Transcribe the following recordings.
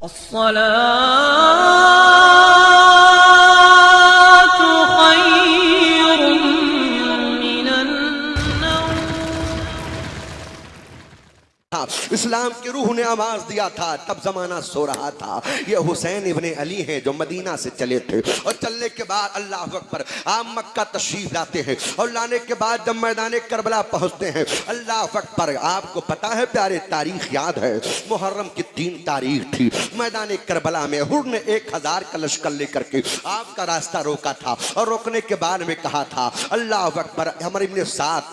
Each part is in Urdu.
الصلاة خير من النوم. اسلام کی روح نے آواز دیا تھا، تب زمانہ سو رہا تھا. یہ حسین ابن علی ہیں جو مدینہ سے چلے تھے، اور چلنے کے بعد اللہ اکبر آپ مکہ تشریف لاتے ہیں، اور لانے کے بعد جب میدان کربلا پہنچتے ہیں، اللہ اکبر آپ کو پتا ہے پیارے تاریخ یاد ہے، محرم کی 3 تاریخ تھی. میدان کربلا میں حر نے 1000 کا لشکر لے کر کے آپ کا راستہ روکا تھا، اور روکنے کے بعد میں کہا تھا اللہ اکبر عمر ابن سعد،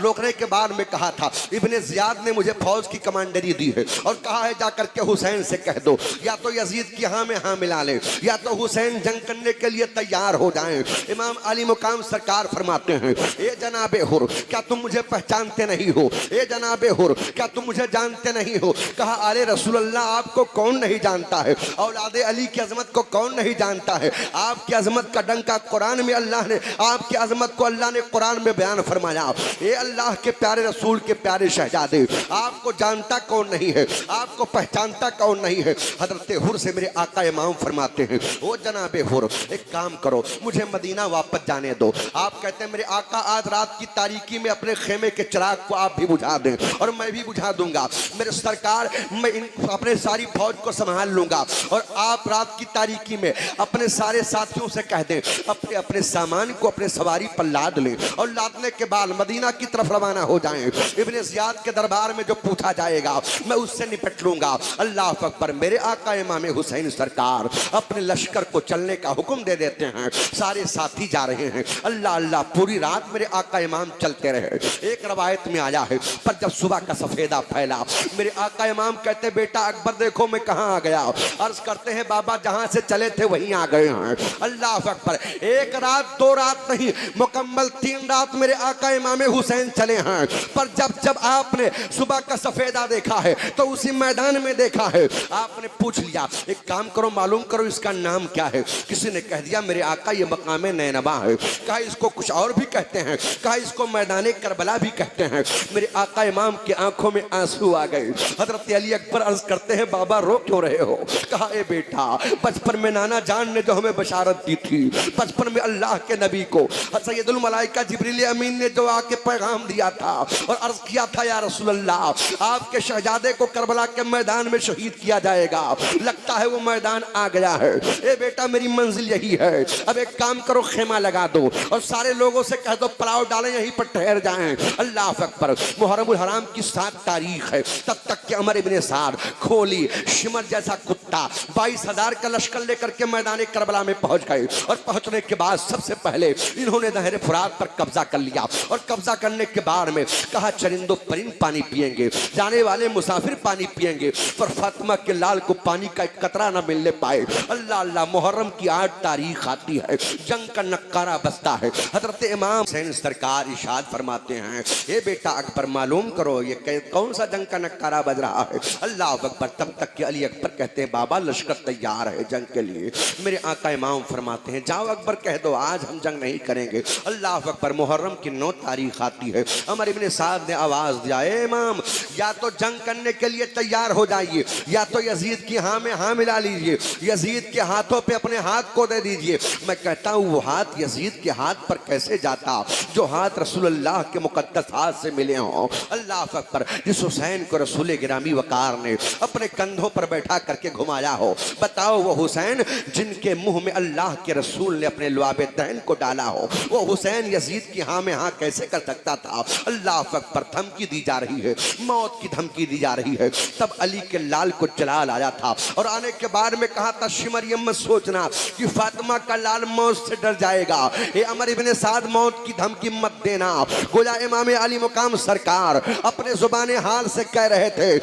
روکنے کے بعد میں کہا تھا ابن زیاد نے مجھے فوج کی کمانڈری دی ہے، اور کہا ہے جا کر کے حسین سے کہہ دو یا تو یزید کی ہاں میں ہاں ملا لیں، یا تو حسین جنگ کرنے کے لیے تیار ہو جائیں. امام علی مقام سرکار فرماتے ہیں اے جناب حر کیا تم مجھے پہچانتے نہیں ہو؟ اے جناب حر کیا تم مجھے جانتے نہیں ہو؟ کہا آلے رسول اللہ آپ کو کون نہیں جانتا ہے؟ اولاد علی کی عظمت کو کون نہیں جانتا ہے؟ آپ کی عظمت کا ڈنکا قرآن میں اللہ نے، آپ کی عظمت کو اللہ نے قرآن میں بیان فرمایا. اے اللہ کے پیارے رسول کے پیارے شہزادے، آپ کو جانتا کون نہیں ہے؟ آپ کو پہچانتا کون نہیں ہے؟ حضرت حر سے میرے آقا امام فرماتے ہیں او جناب حر ایک کام کرو، مجھے مدینہ واپس جانے دو. آپ کہتے ہیں میرے آقا آج رات کی تاریکی میں اپنے خیمے کے چراغ کو آپ بھی بجھا دیں اور میں بھی بجھا دوں گا. میرے سرکار میں اپنے ساری فوج کو سنبھال لوں گا، اور آپ رات کی تاریکی میں اپنے سارے ساتھیوں سے کہہ دیں اپنے اپنے سامان کو اپنے سواری پر لاد لیں، اور لادنے کے بعد مدینہ کی طرف روانہ ہو جائیں. ابن زیاد کے دربار میں جو پوچھا جائے گا میں اس سے نپٹ لوں گا. اللہ اکبر. میرے آقا امام حسین سرکار اپنے لشکر کو چلنے کا حکم دے دیتے ہیں، سارے ساتھی جا رہے ہیں. اللہ اللہ پوری رات میرے آقا امام چلتے رہے. ایک روایت میں آیا ہے پر جب صبح کا سفیدہ پھیلا میرے آقا امام کہتے بیٹا اکبر دیکھو میں کہاں آ گیا. عرض کرتے ہیں بابا جہاں سے چلے تھے وہیں آ گئے ہیں. اللہ اکبر. 1 رات 2 رات نہیں، مکمل 3 رات میرے آقا امام حسین چلے ہیں. پر جب آپ نے صبح کا سفیدہ دیکھا ہے تو اسی میدان میں دیکھا ہے. آپ نے پوچھ لیا ایک کام کرو معلوم کرو اس کا نام کیا ہے. کسی نے کہہ دیا میرے آقا یہ مقام نینوا ہے. کہا اس کو کچھ اور بھی کہتے ہیں، کہا اس کو میدان کربلا بھی کہتے ہیں. میرے آقا امام کی آنکھوں میں آنسو آ گئے. حضرت علی اکبر عرض کرتے ہیں بابا رو کیوں رہے ہو؟ کہا اے بیٹا بچپن میں نانا جان نے جو ہمیں بشارت دی تھی، بچپن میں اللہ کے نبی کو سید الملائکہ جبریل امین نے جو آ کے پیغام دیا تھا اور عرض کیا تھا یا رسول اللہ آپ کے شہزادے کو کربلا کے میدان میں شہید کیا جائے گا، لگتا ہے وہ میدان آ گیا ہے. اے بیٹا میری منزل یہی ہے، اب ایک کام کرو خیمہ لگا دو اور سارے لوگوں سے کہہ دو پلاؤ ڈالیں یہیں پر ٹھہر جائیں. اللہ اکبر. محرم الحرام کی 7 تاریخ ہے. تب تک کہ عمر ابن سعد کھولی شمر جیسا کتا 22,000 کا لشکر لے کر کے میدان کربلا میں پہنچ گئے، اور پہنچنے کے بعد سب سے پہلے انہوں نے نہر فرات پر قبضہ کر لیا، اور قبضہ کرنے کے بعد میں کہا چرند و پرند پانی پئیں گے، جانے والے مسافر پانی پئیں گے، پر فاطمہ کے لال کو پانی کا ایک قطرہ نہ ملنے پائے. اللہ اللہ. محرم کی 8 تاریخ آتی ہے، جنگ کا نقارہ بستا ہے. حضرت امام حسین سرکار ارشاد فرماتے ہیں اے بیٹا اکبر معلوم کرو یہ کون سا جنگ کا نقارہ بج رہا ہے. اللہ اکبر. تب تک کہ علی اکبر کہتے ہیں بابا لشکر تیار ہے جنگ کے لیے. میرے آقا امام فرماتے ہیں جاؤ اکبر کہہ دو آج ہم جنگ نہیں کریں گے. اللہ اکبر. محرم کی 9 تاریخ آتی ہے. عمر ابن سعد نے آواز دیا اے امام یا تو جنگ کرنے کے لیے تیار ہو جائیے، یا تو یزید کی ہاں میں ہاں ملا لیجئے، یزید کے ہاتھوں پہ اپنے ہاتھ کو دے دیجئے. میں کہتا ہوں وہ ہاتھ یزید کے ہاتھ پر کیسے جاتا جو ہاتھ رسول اللہ کے مقدس ہاتھ سے ملے ہوں. اللہ اکبر. جس حسین کو رسول گرامی وقار نے اپنے کندھوں پر بیٹھا کر کے گھمایا ہو، بتاؤ وہ حسین جن کے منہ میں اللہ کے رسول نے اپنے لعاب دہن کو ڈالا ہو، وہ حسین یزید کی ہاں میں ہاں کیسے کر سکتا تھا؟ اللہ اکبر. دھمکی دی جا رہی ہے، موت کی دھمکی دی جا رہی ہے. تب علی کے لال کو جلال آیا تھا، اور آنے کے بعد میں کہا تھا شمر یہ مت سوچنا کہ فاطمہ کا لال موت سے ڈر جائے گا. اے عمر ابن سعد موت کی دھمکی مت دینا. گویا امام علی مقام سرکار اپنے زبان حال سے کہہ رہے تھے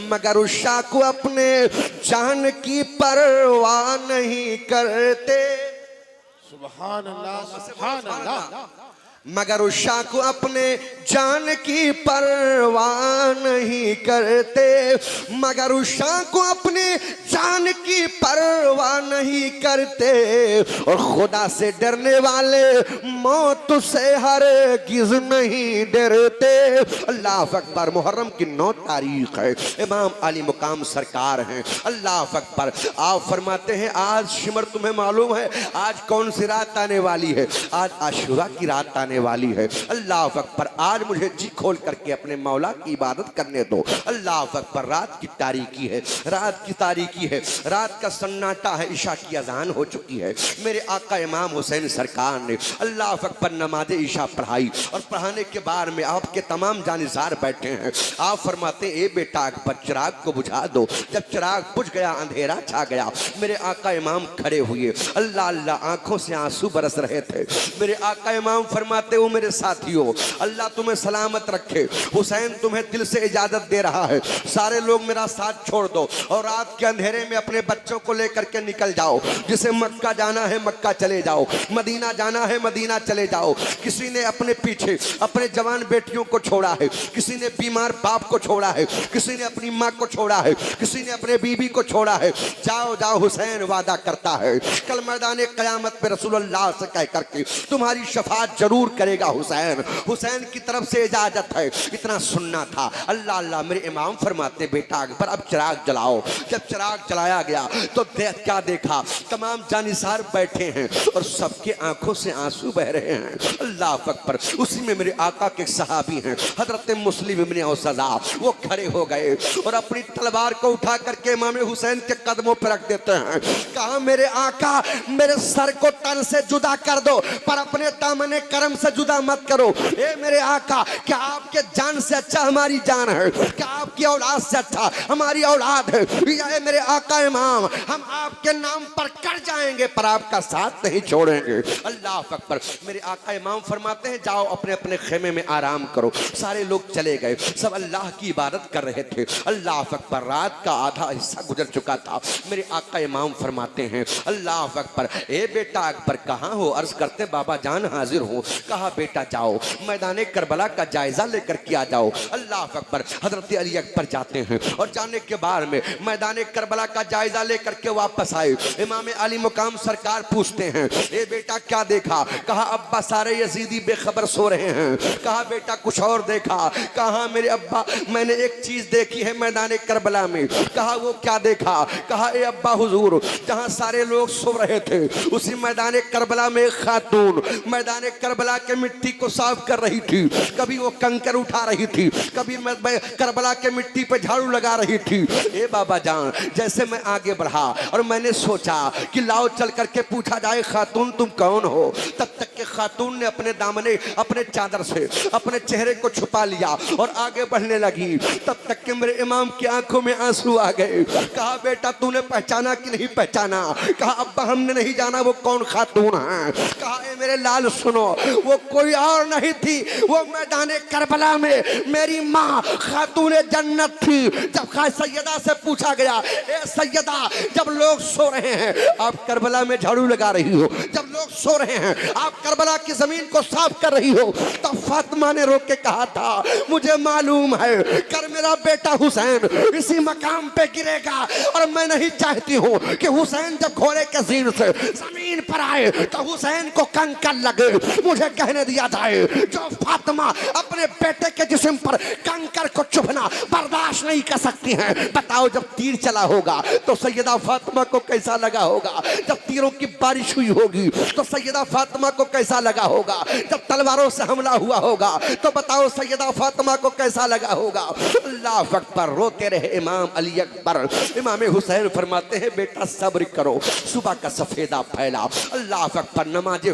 مگر اس شاہ کو اپنے جان کی پرواہ نہیں کرتے. سبحان اللہ سبحان اللہ. مگر اس شاہ کو اپنے جان کی پرواہ نہیں کرتے، مگر اس شاہ کو اپنے جان کی پرواہ نہیں کرتے، اور خدا سے ڈرنے والے موت سے ہرگز نہیں ڈرتے۔ اللہ اکبر۔ محرم کی 9 تاریخ ہے، امام علی مقام سرکار ہیں، اللہ اکبر۔ آپ فرماتے ہیں آج شمر تمہیں معلوم ہے آج کون سی رات آنے والی ہے؟ آج عاشورہ کی رات آنے والی ہے، اللہ اکبر۔ آج مجھے جی کھول کر کے اپنے مولا کی عبادت کرنے دو، اللہ اکبر۔ رات کی تاریکی ہے، رات کی تاریکی ہے، رات کا سناٹا ہے، عشاء کی اذان ہو چکی ہے۔ میرے آقا امام حسین سرکار نے اللہ اکبر نماز عشاء پڑھائی، اور پڑھانے کے بعد میں آپ کے تمام جانثار بیٹھے ہیں۔ آپ فرماتے ہیں اے بیٹا اکبر چراغ کو بجھا دو۔ جب چراغ بجھ گیا اندھیرا چھا گیا، میرے آقا امام کھڑے ہوئے، اللہ اللہ آنکھوں سے آنسو برس رہے تھے۔ میرے آقا امام فرماتے ہو میرے ساتھیوں اللہ تمہیں سلامت رکھے، حسین تمہیں دل سے اجازت دے رہا ہے، سارے لوگ میرا ساتھ چھوڑ دو اور رات کے اندھیرے میں اپنے بچوں کو لے کر کے نکل جاؤ۔ جسے مکہ جانا ہے مکہ چلے جاؤ، مدینہ جانا ہے مدینہ چلے جاؤ۔ کسی نے اپنے پیچھے اپنے جوان بیٹیوں کو چھوڑا ہے، کسی نے بیمار باپ کو چھوڑا ہے، کسی نے اپنی ماں کو چھوڑا ہے، کسی نے اپنے بیوی کو چھوڑا ہے۔ جاؤ جاؤ، حسین وعدہ کرتا ہے کل میدان قیامت پہ رسول اللہ سے کہہ کر کے تمہاری شفاعت ضرور کرے گا حسین، حسین کی طرف سے اجازت ہے۔ اتنا سننا تھا، اللہ اللہ۔ میرے امام فرماتے بیٹا اکبر اب چراغ جلاؤ۔ جب چراغ جلایا گیا تو کیا دیکھا، تمام جانثار بیٹھے ہیں اور سب کے آنکھوں سے آنسو بہ رہے ہیں، اللہ اکبر۔ اسی میں میرے آقا کے صحابی ہیں حضرت مسلم ابن اوسضا، وہ کھڑے ہو گئے اور اپنی تلوار کو اٹھا کر کے امام حسین کے قدموں پر رکھ دیتے ہیں۔ کہا میرے آقا میرے سر کو تن سے جدا کر دو پر اپنے دامن کرم سے جدا مت کرو۔ اے میرے آقا کیا آپ کے جان سے اچھا ہماری جان ہے؟ کیا آپ کی اولاد سے اچھا ہماری اولاد ہے؟ اے میرے آقا امام ہم آپ کے نام پر کر جائیں گے پر آپ کا ساتھ نہیں چھوڑیں گے، اللہ اکبر۔ میرے آقا امام فرماتے ہیں جاؤ اپنے اپنے خیمے میں آرام کرو۔ سارے لوگ چلے گئے، سب اللہ کی عبادت کر رہے تھے، اللہ اکبر۔ رات کا آدھا حصہ گزر چکا تھا۔ میرے آقا امام فرماتے ہیں اللہ اکبر اے بیٹا اکبر کہاں ہو؟ عرض کرتے بابا جان حاضر ہوں۔ کہا بیٹا جاؤ میدان کربلا کا جائزہ لے کر کے آ جاؤ، اللہ اکبر۔ حضرت علی اکبر جاتے ہیں اور جانے کے بعد میں میدان کربلا کا جائزہ لے کر کے واپس آئے۔ امام علی مقام سرکار پوچھتے ہیں اے بیٹا کیا دیکھا؟ کہا ابا سارے یزیدی بے خبر سو رہے ہیں۔ کہا بیٹا کچھ اور دیکھا؟ کہا میرے ابا میں نے ایک چیز دیکھی ہے میدان کربلا میں۔ کہا وہ کیا دیکھا؟ کہا اے ابا حضور جہاں سارے لوگ سو رہے تھے اسی میدان کربلا میں ایک خاتون میدان کربلا کے مٹی کو صاف کر رہی تھی، کبھی وہ کنکر اٹھا رہی تھی، کبھی کربلا کے مٹی پہ جھاڑو لگا رہی تھی۔ اے بابا جان جیسے میں آگے بڑھا اور میں نے سوچا کہ لاؤ چل کر کے پوچھا جائے خاتون تم کون ہو، تب تک کہ خاتون نے اپنے دامنے اپنے چادر سے اپنے چہرے کو چھپا لیا اور آگے بڑھنے لگی، تب تک کہ میرے امام کی آنکھوں میں آنسو آ گئے۔ کہا بیٹا تو نے پہچانا کہ نہیں پہچانا؟ کہا ابا ہم نے نہیں جانا وہ کون خاتون ہے۔ کہا اے میرے لال سنو وہ کوئی اور نہیں تھی، وہ میدان کربلا میں میری ماں خاتون جنت تھی۔ جب سیدہ سے پوچھا گیا اے سیدہ جب لوگ سو رہے ہیں آپ کربلا میں جھاڑو لگا رہی ہو، جب لوگ سو رہے ہیں آپ کربلا کی زمین کو صاف کر رہی ہو، تب فاطمہ نے رو کے کہا تھا مجھے معلوم ہے کر میرا بیٹا حسین اسی مقام پہ گرے گا، اور میں نہیں چاہتی ہوں کہ حسین جب گھوڑے کے زیر سے زمین پر آئے تو حسین کو کنکر لگے۔ مجھے کہنے دیا جائے جو فاطمہ اپنے بیٹے کے جسم پر کنکر کو چبھنا برداشت نہیں کر سکتی ہیں، بتاؤ جب تیر چلا ہوگا تو سیدہ فاطمہ کو کیسا لگا ہوگا؟ جب تیروں کی بارش ہوئی ہوگی تو سیدہ فاطمہ کو کیسا لگا ہوگا؟ جب تلواروں سے حملہ ہوا ہوگا تو بتاؤ سیدہ فاطمہ کو کیسا لگا ہوگا؟ اللہ اکبر۔ روتے رہے امام علی اکبر۔ امام حسین فرماتے ہیں بیٹا صبر کرو، صبح کا سفیدہ پھیلا، اللہ اکبر۔ نماز